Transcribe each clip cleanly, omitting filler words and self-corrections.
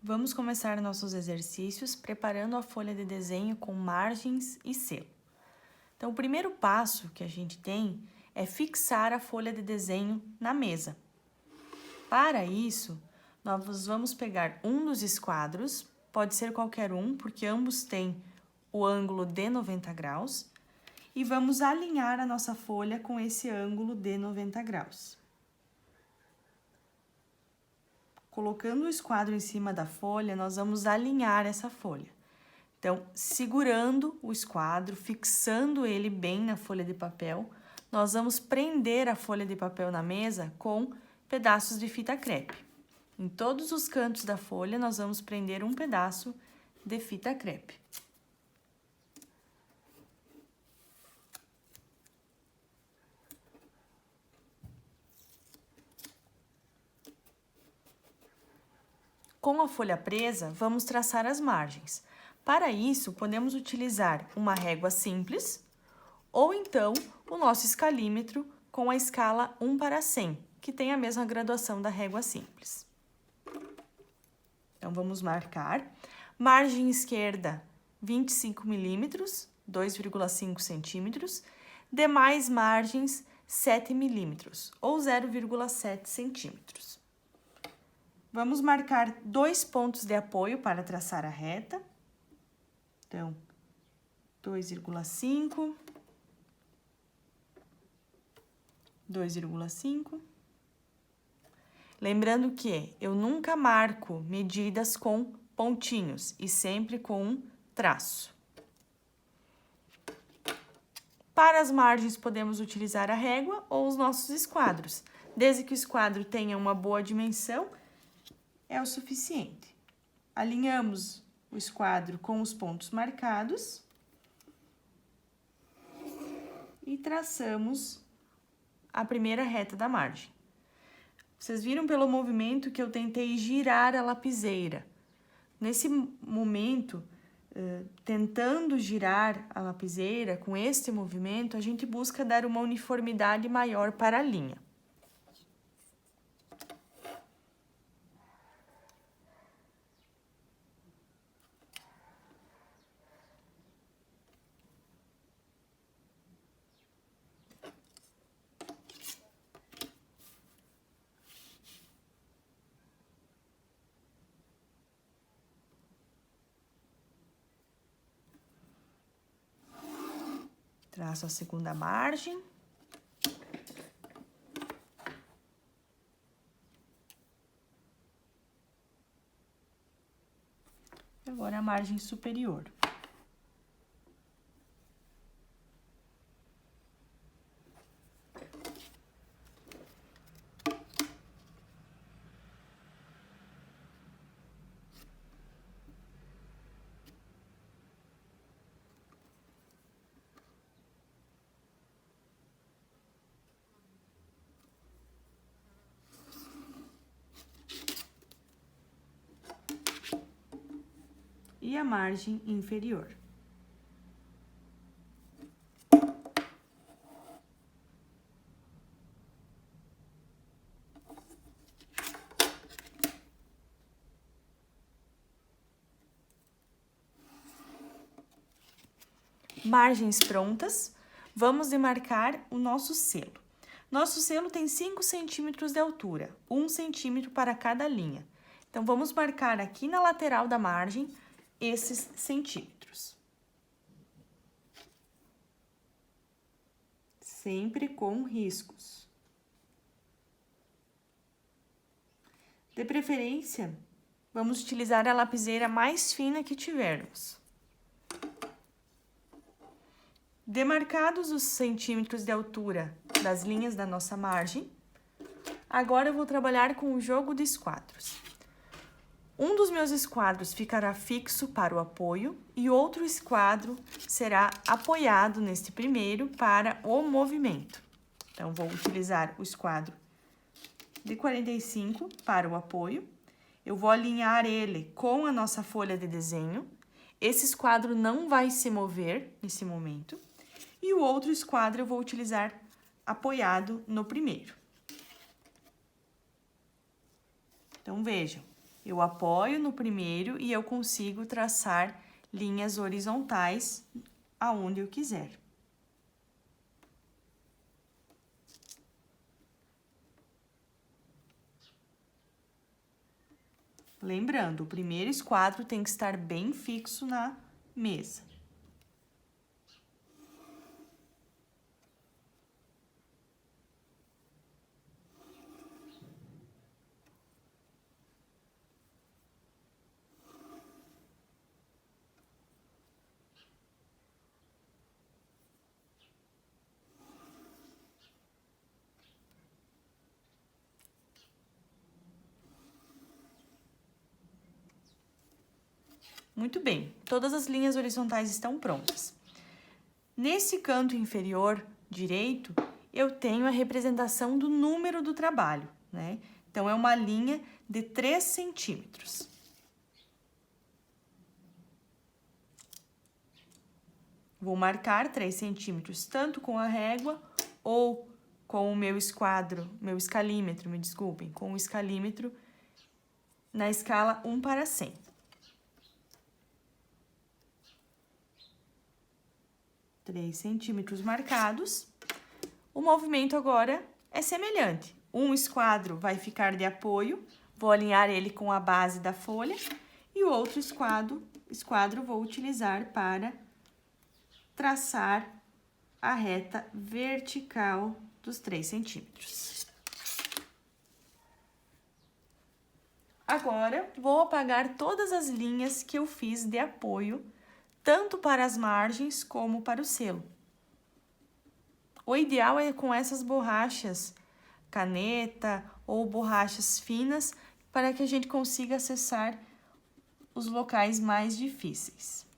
Vamos começar nossos exercícios preparando a folha de desenho com margens e selo. Então, o primeiro passo que a gente tem é fixar a folha de desenho na mesa. Para isso, nós vamos pegar um dos esquadros, pode ser qualquer um, porque ambos têm o ângulo de 90 graus, e vamos alinhar a nossa folha com esse ângulo de 90 graus. Colocando o esquadro em cima da folha, nós vamos alinhar essa folha. Então, segurando o esquadro, fixando ele bem na folha de papel, nós vamos prender a folha de papel na mesa com pedaços de fita crepe. Em todos os cantos da folha, nós vamos prender um pedaço de fita crepe. Com a folha presa, vamos traçar as margens. Para isso, podemos utilizar uma régua simples ou então o nosso escalímetro com a escala 1/100, que tem a mesma graduação da régua simples. Então, vamos marcar. Margem esquerda, 25 milímetros, 2,5 centímetros. Demais margens, 7 milímetros, ou 0,7 centímetros. Vamos marcar 2 pontos de apoio para traçar a reta. Então, 2,5, 2,5. Lembrando que eu nunca marco medidas com pontinhos e sempre com um traço. Para as margens, podemos utilizar a régua ou os nossos esquadros. Desde que o esquadro tenha uma boa dimensão, é o suficiente. Alinhamos o esquadro com os pontos marcados e traçamos a primeira reta da margem. Vocês viram pelo movimento que eu tentei girar a lapiseira. Nesse momento, tentando girar a lapiseira com este movimento, a gente busca dar uma uniformidade maior para a linha. Traço a segunda margem. Agora a margem superior. E a margem inferior. Margens prontas, vamos demarcar o nosso selo. Nosso selo tem 5 centímetros de altura, 1 centímetro para cada linha. Então, vamos marcar aqui na lateral da margem esses centímetros. Sempre com riscos. De preferência, vamos utilizar a lapiseira mais fina que tivermos. Demarcados os centímetros de altura das linhas da nossa margem, agora eu vou trabalhar com o jogo de esquadros. Um dos meus esquadros ficará fixo para o apoio e outro esquadro será apoiado neste primeiro para o movimento. Então, vou utilizar o esquadro de 45 para o apoio. Eu vou alinhar ele com a nossa folha de desenho. Esse esquadro não vai se mover nesse momento. E o outro esquadro eu vou utilizar apoiado no primeiro. Então, vejam. Eu apoio no primeiro e eu consigo traçar linhas horizontais aonde eu quiser. Lembrando, o primeiro esquadro tem que estar bem fixo na mesa. Muito bem, todas as linhas horizontais estão prontas. Nesse canto inferior direito, eu tenho a representação do número do trabalho, né? Então, é uma linha de 3 centímetros. Vou marcar 3 centímetros tanto com a régua ou com o meu escalímetro, me desculpem, com o escalímetro na escala 1/100. Três centímetros marcados. O movimento agora é semelhante. Um esquadro vai ficar de apoio, vou alinhar ele com a base da folha, e o outro esquadro vou utilizar para traçar a reta vertical dos 3 centímetros. Agora, vou apagar todas as linhas que eu fiz de apoio, tanto para as margens como para o selo. O ideal é com essas borrachas, caneta ou borrachas finas, para que a gente consiga acessar os locais mais difíceis.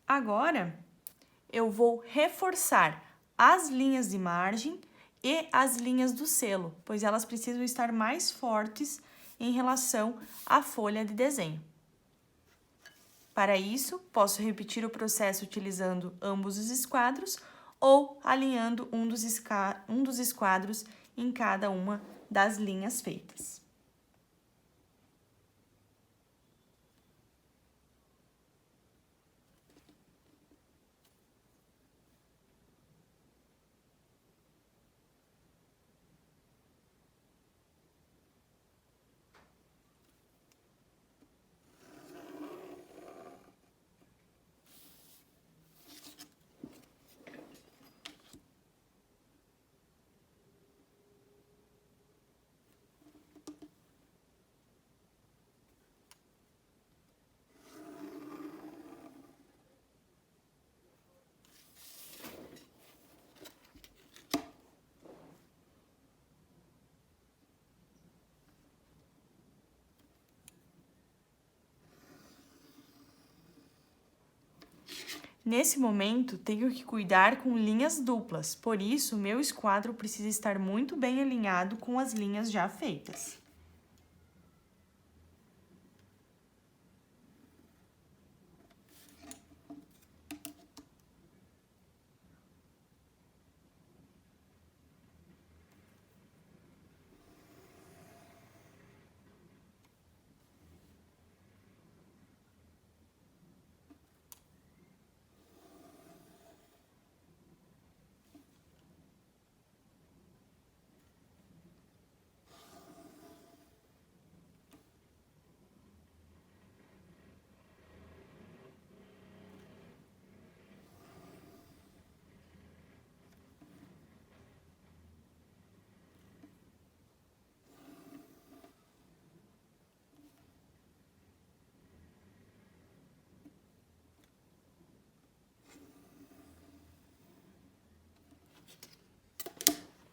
Agora, eu vou reforçar as linhas de margem e as linhas do selo, pois elas precisam estar mais fortes em relação à folha de desenho. Para isso, posso repetir o processo utilizando ambos os esquadros ou alinhando um dos esquadros em cada uma das linhas feitas. Nesse momento, tenho que cuidar com linhas duplas, por isso, meu esquadro precisa estar muito bem alinhado com as linhas já feitas.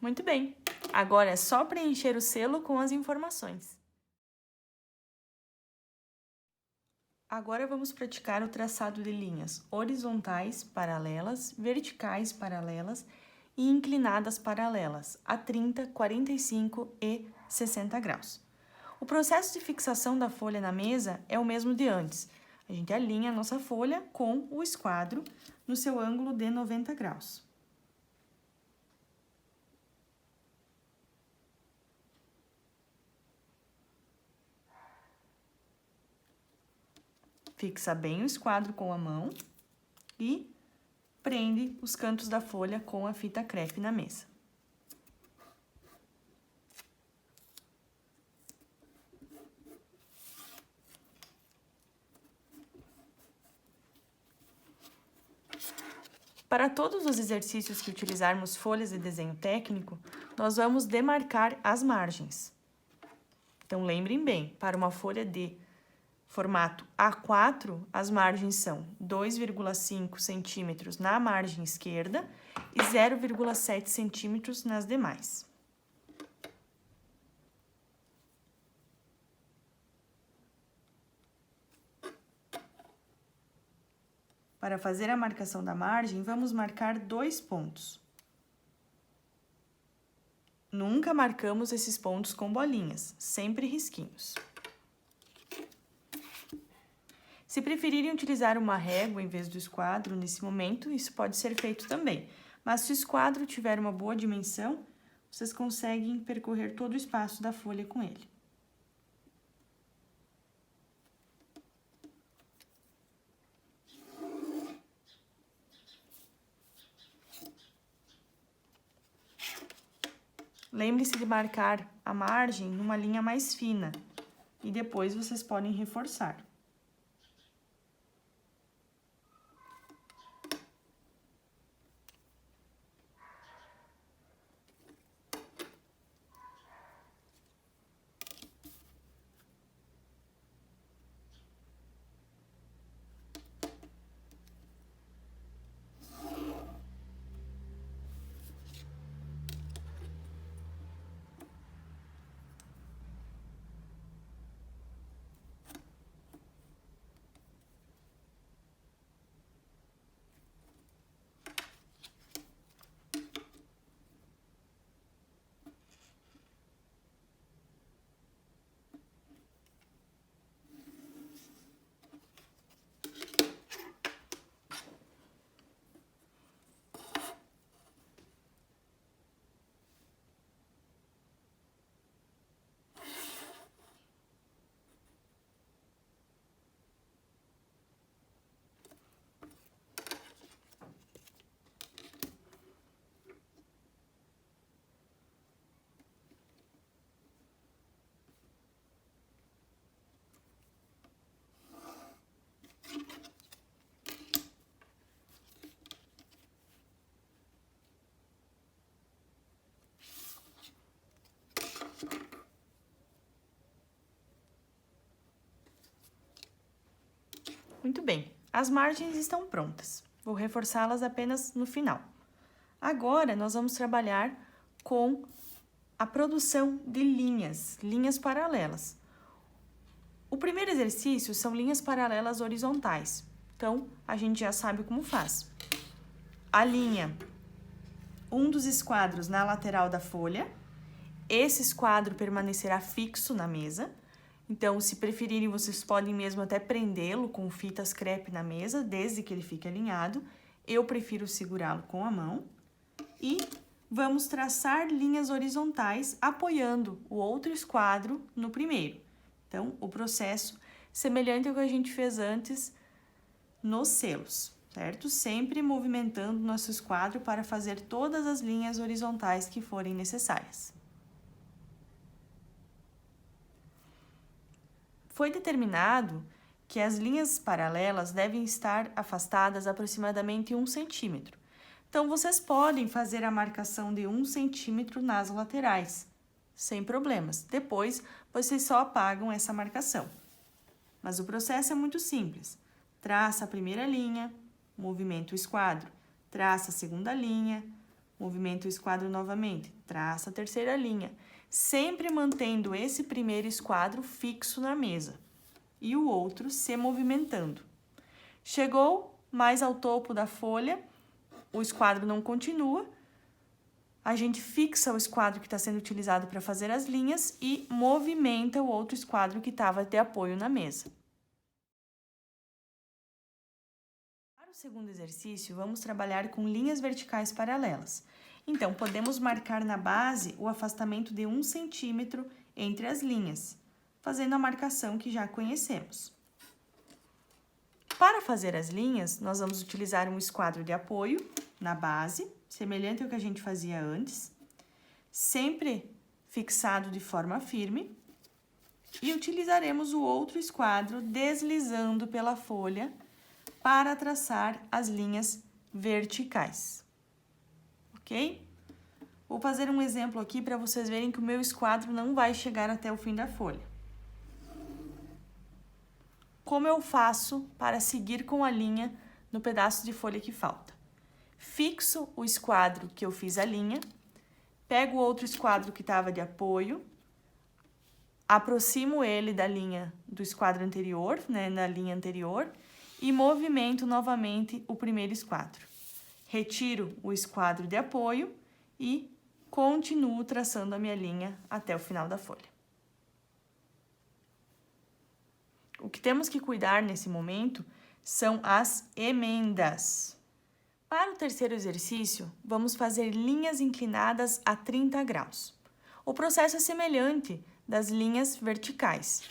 Muito bem! Agora é só preencher o selo com as informações. Agora vamos praticar o traçado de linhas horizontais paralelas, verticais paralelas e inclinadas paralelas a 30, 45 e 60 graus. O processo de fixação da folha na mesa é o mesmo de antes. A gente alinha a nossa folha com o esquadro no seu ângulo de 90 graus. Fixa bem o esquadro com a mão e prende os cantos da folha com a fita crepe na mesa. Para todos os exercícios que utilizarmos folhas de desenho técnico, nós vamos demarcar as margens. Então, lembrem bem, para uma folha de formato A4, as margens são 2,5 centímetros na margem esquerda e 0,7 centímetros nas demais. Para fazer a marcação da margem, vamos marcar 2 pontos. Nunca marcamos esses pontos com bolinhas, sempre risquinhos. Se preferirem utilizar uma régua em vez do esquadro nesse momento, isso pode ser feito também. Mas se o esquadro tiver uma boa dimensão, vocês conseguem percorrer todo o espaço da folha com ele. Lembre-se de marcar a margem numa linha mais fina e depois vocês podem reforçar. Muito bem, as margens estão prontas. Vou reforçá-las apenas no final. Agora, nós vamos trabalhar com a produção de linhas paralelas. O primeiro exercício são linhas paralelas horizontais. Então, a gente já sabe como faz. Alinha um dos esquadros na lateral da folha. Esse esquadro permanecerá fixo na mesa. Então, se preferirem, vocês podem mesmo até prendê-lo com fitas crepe na mesa, desde que ele fique alinhado. Eu prefiro segurá-lo com a mão. E vamos traçar linhas horizontais apoiando o outro esquadro no primeiro. Então, o processo semelhante ao que a gente fez antes nos selos, certo? Sempre movimentando nosso esquadro para fazer todas as linhas horizontais que forem necessárias. Foi determinado que as linhas paralelas devem estar afastadas aproximadamente 1 centímetro. Então, vocês podem fazer a marcação de 1 centímetro nas laterais, sem problemas. Depois, vocês só apagam essa marcação. Mas o processo é muito simples. Traça a primeira linha, movimenta o esquadro. Traça a segunda linha, movimento o esquadro novamente, traça a terceira linha, sempre mantendo esse primeiro esquadro fixo na mesa e o outro se movimentando. Chegou mais ao topo da folha, o esquadro não continua, a gente fixa o esquadro que está sendo utilizado para fazer as linhas e movimenta o outro esquadro que estava de apoio na mesa. Para o segundo exercício, vamos trabalhar com linhas verticais paralelas. Então, podemos marcar na base o afastamento de 1 centímetro entre as linhas, fazendo a marcação que já conhecemos. Para fazer as linhas, nós vamos utilizar um esquadro de apoio na base, semelhante ao que a gente fazia antes, sempre fixado de forma firme, e utilizaremos o outro esquadro deslizando pela folha para traçar as linhas verticais. Ok? Vou fazer um exemplo aqui para vocês verem que o meu esquadro não vai chegar até o fim da folha. Como eu faço para seguir com a linha no pedaço de folha que falta? Fixo o esquadro que eu fiz a linha, pego o outro esquadro que estava de apoio, aproximo ele da linha do esquadro anterior, né, na linha anterior, e movimento novamente o primeiro esquadro. Retiro o esquadro de apoio e continuo traçando a minha linha até o final da folha. O que temos que cuidar nesse momento são as emendas. Para o terceiro exercício, vamos fazer linhas inclinadas a 30 graus. O processo é semelhante das linhas verticais.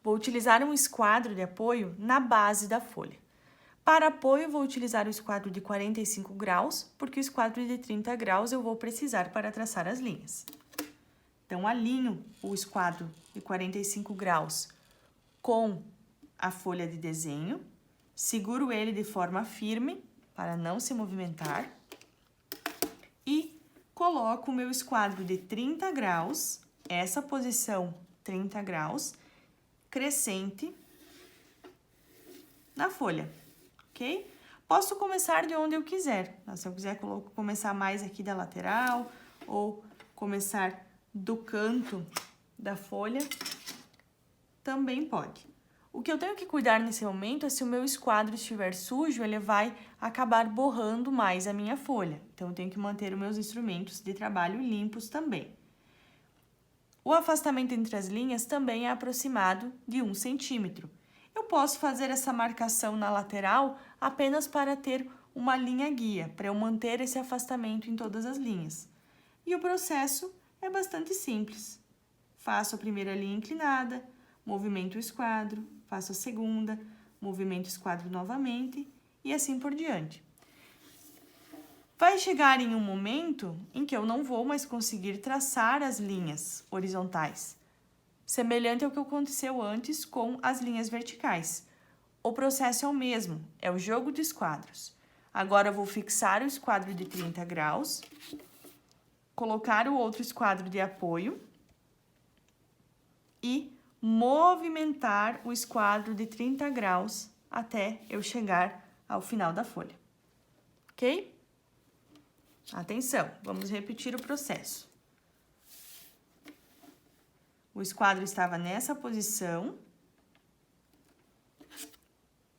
Vou utilizar um esquadro de apoio na base da folha. Para apoio, vou utilizar o esquadro de 45 graus, porque o esquadro de 30 graus eu vou precisar para traçar as linhas. Então, alinho o esquadro de 45 graus com a folha de desenho, seguro ele de forma firme, para não se movimentar, e coloco o meu esquadro de 30 graus, essa posição 30 graus, crescente, na folha, ok? Posso começar de onde eu quiser, se eu quiser começar mais aqui da lateral, ou começar do canto da folha, também pode. O que eu tenho que cuidar nesse momento é se o meu esquadro estiver sujo, ele vai acabar borrando mais a minha folha. Então, eu tenho que manter os meus instrumentos de trabalho limpos também. O afastamento entre as linhas também é aproximado de 1 centímetro. Eu posso fazer essa marcação na lateral apenas para ter uma linha guia, para eu manter esse afastamento em todas as linhas. E o processo é bastante simples. Faço a primeira linha inclinada, movimento o esquadro, faço a segunda, movimento o esquadro novamente e assim por diante. Vai chegar em um momento em que eu não vou mais conseguir traçar as linhas horizontais, semelhante ao que aconteceu antes com as linhas verticais. O processo é o mesmo, é o jogo de esquadros. Agora eu vou fixar o esquadro de 30 graus, colocar o outro esquadro de apoio e movimentar o esquadro de 30 graus até eu chegar ao final da folha, ok? Atenção, vamos repetir o processo. O esquadro estava nessa posição,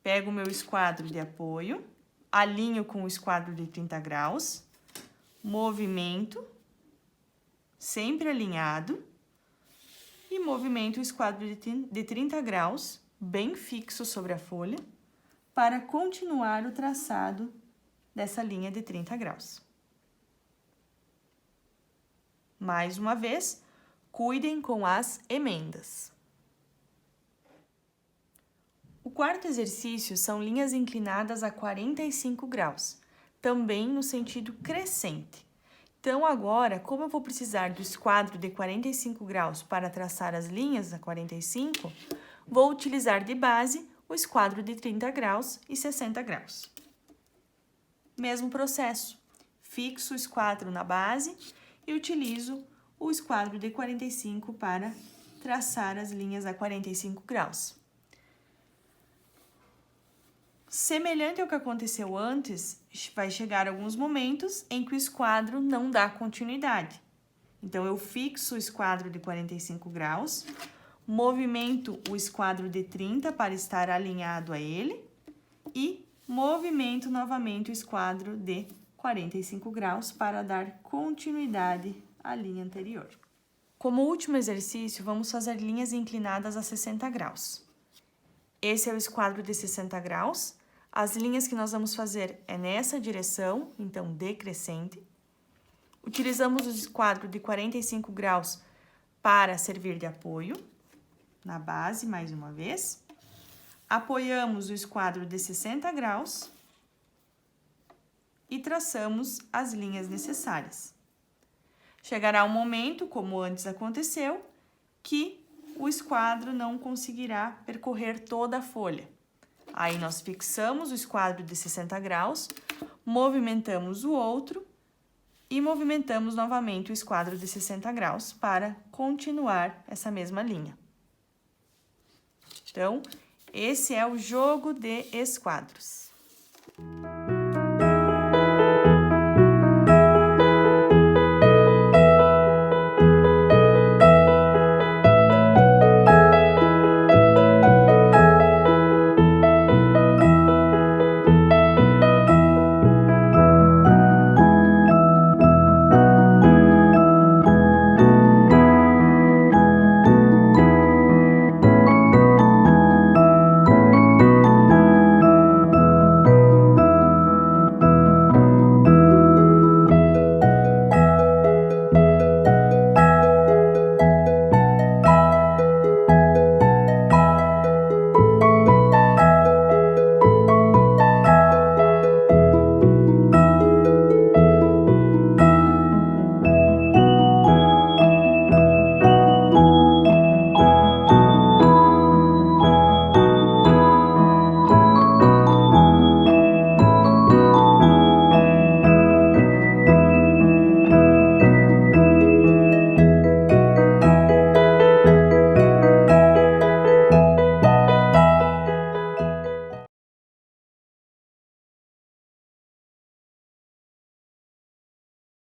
pego o meu esquadro de apoio, alinho com o esquadro de 30 graus, movimento, sempre alinhado, e movimento o esquadro de 30 graus, bem fixo sobre a folha, para continuar o traçado dessa linha de 30 graus. Mais uma vez, cuidem com as emendas. O quarto exercício são linhas inclinadas a 45 graus, também no sentido crescente. Então, agora, como eu vou precisar do esquadro de 45 graus para traçar as linhas a 45, vou utilizar de base o esquadro de 30 graus e 60 graus. Mesmo processo, fixo o esquadro na base e utilizo o esquadro de 45 para traçar as linhas a 45 graus. Semelhante ao que aconteceu antes, vai chegar alguns momentos em que o esquadro não dá continuidade. Então, eu fixo o esquadro de 45 graus, movimento o esquadro de 30 para estar alinhado a ele e movimento novamente o esquadro de 45 graus para dar continuidade à linha anterior. Como último exercício, vamos fazer linhas inclinadas a 60 graus. Esse é o esquadro de 60 graus. As linhas que nós vamos fazer é nessa direção, então decrescente. Utilizamos o esquadro de 45 graus para servir de apoio, na base, mais uma vez. Apoiamos o esquadro de 60 graus e traçamos as linhas necessárias. Chegará um momento, como antes aconteceu, que o esquadro não conseguirá percorrer toda a folha. Aí, nós fixamos o esquadro de 60 graus, movimentamos o outro e movimentamos novamente o esquadro de 60 graus para continuar essa mesma linha. Então, esse é o jogo de esquadros.